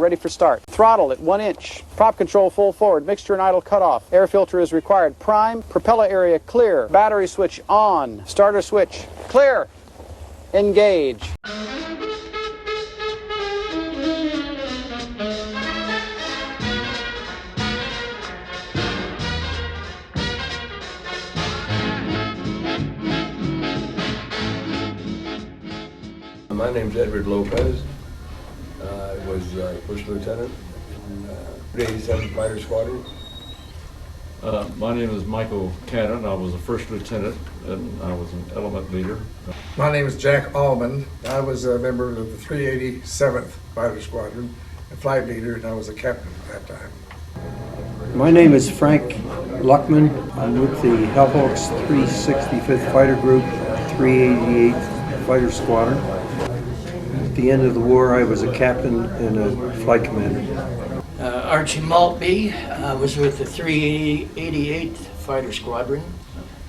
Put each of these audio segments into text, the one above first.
Ready for start. Throttle at 1 inch. Prop control full forward. Mixture and idle cutoff. Air filter is required. Prime. Propeller area clear. Battery switch on. Starter switch clear. Engage. My name's Edward Lopez. I was first lieutenant in the 87th Fighter Squadron. My name is Michael Cannon. I was a first lieutenant and I was an element leader. My name is Jack Allman. I was a member of the 387th Fighter Squadron, a flight leader, and I was a captain at that time. My name is Frank Luckman. I'm with the Hellhawks 365th Fighter Group, 388th Fighter Squadron. At the end of the war, I was a captain and a flight commander. Archie Maltby. I was with the 388th Fighter Squadron.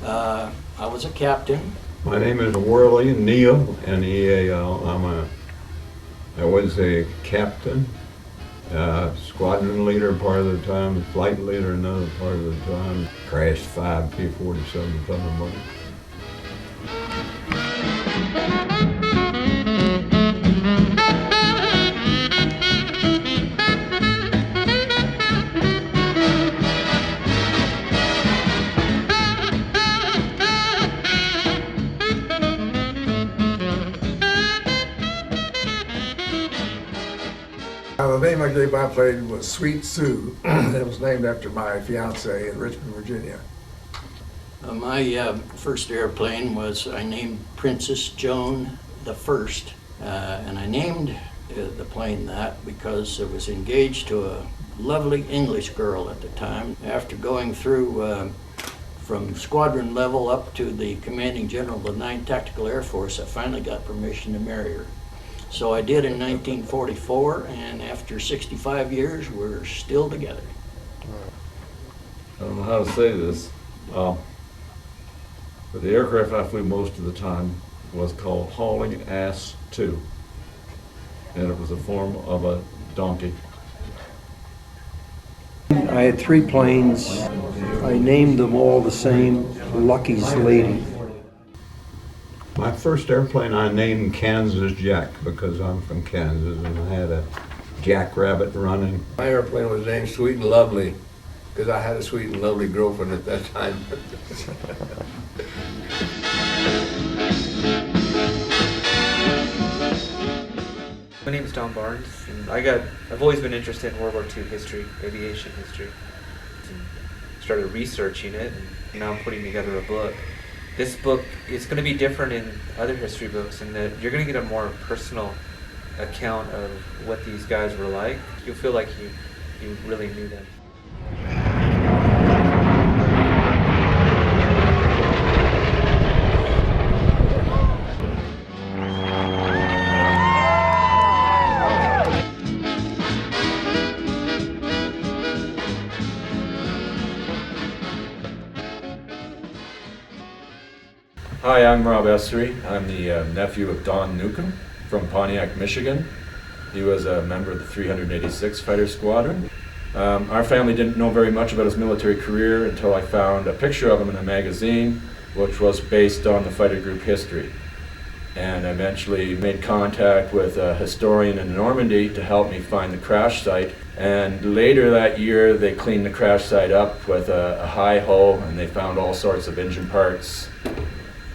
I was a captain. My name is Worley Neal, N-E-A-L. I was a captain, squadron leader part of the time, flight leader another part of the time. Crashed 5 P-47 Thunderbirds. The name I gave my plane was Sweet Sue. It was named after my fiance in Richmond, Virginia. My first airplane was, I named Princess Joan the First, and I named the plane that because it was engaged to a lovely English girl at the time. After going through from squadron level up to the commanding general of the 9th Tactical Air Force, I finally got permission to marry her. So I did in 1944, and after 65 years, we're still together. I don't know how to say this, but the aircraft I flew most of the time was called Hauling Ass 2, and it was a form of a donkey. I had 3 planes. I named them all the same, Lucky's Lady. My first airplane I named Kansas Jack because I'm from Kansas and I had a jackrabbit running. My airplane was named Sweet and Lovely because I had a sweet and lovely girlfriend at that time. My name is Don Barnes, and I've always been interested in World War II history, aviation history. And started researching it, and now I'm putting together a book. This book is going to be different in other history books in that you're going to get a more personal account of what these guys were like. You'll feel like you really knew them. Hi, I'm Rob Essery. I'm the nephew of Don Newcomb from Pontiac, Michigan. He was a member of the 386th Fighter Squadron. Our family didn't know very much about his military career until I found a picture of him in a magazine, which was based on the fighter group history. And eventually made contact with a historian in Normandy to help me find the crash site. And later that year, they cleaned the crash site up with a hi-ho, and they found all sorts of engine parts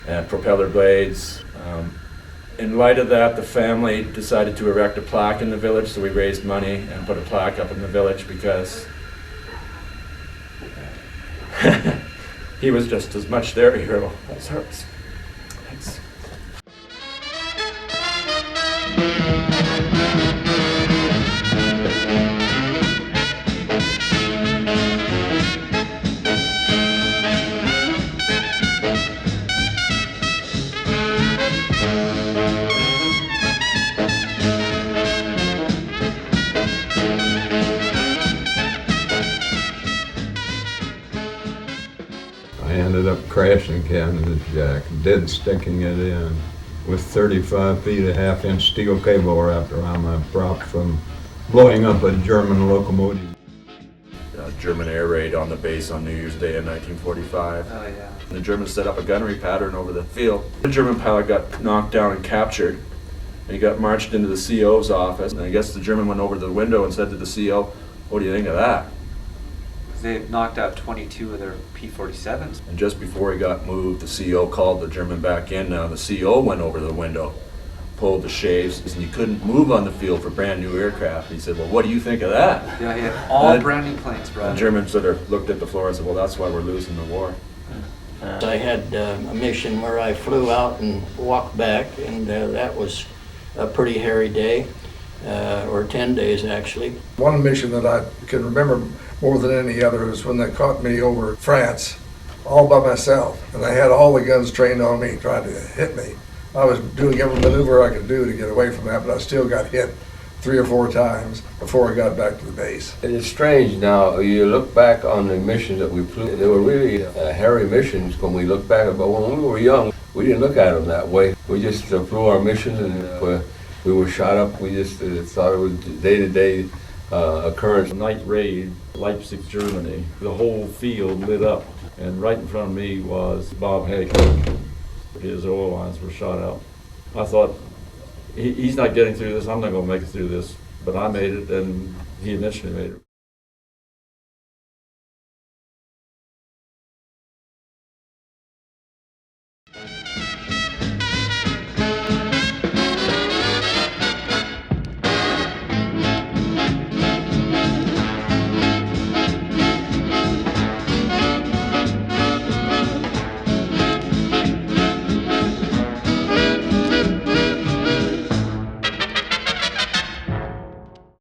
and propeller blades. In light of that, the family decided to erect a plaque in the village, so we raised money and put a plaque up in the village because he was just as much their hero as hers. Thanks. I ended up crashing Kansas Jack, dead sticking it in with 35 feet of half-inch steel cable wrapped around my prop from blowing up a German locomotive. German air raid on the base on New Year's Day in 1945. Oh yeah. The Germans set up a gunnery pattern over the field. The German pilot got knocked down and captured. He got marched into the CO's office, and I guess the German went over to the window and said to the CO, "What do you think of that?" They knocked out 22 of their P-47s. And just before he got moved, the CO called the German back in. Now the CO went over to the window, pulled the shades, and you couldn't move on the field for brand new aircraft. He said, "Well, what do you think of that?" Yeah, he had all brand new planes, bro. The Germans sort of looked at the floor and said, "Well, that's why we're losing the war." I had a mission where I flew out and walked back, and that was a pretty hairy day, or 10 days actually. One mission that I can remember more than any other was when they caught me over France, all by myself, and they had all the guns trained on me, trying to hit me. I was doing every maneuver I could do to get away from that, but I still got hit 3 or 4 times before I got back to the base. It is strange now, you look back on the missions that we flew, they were really hairy missions when we look back, but when we were young, we didn't look at them that way. We just flew our missions, and we were shot up, we just thought it was day-to-day occurrence. Night raid, Leipzig, Germany. The whole field lit up, and right in front of me was Bob Hager. His oil lines were shot out. I thought, he's not getting through this, I'm not going to make it through this. But I made it, and he eventually made it.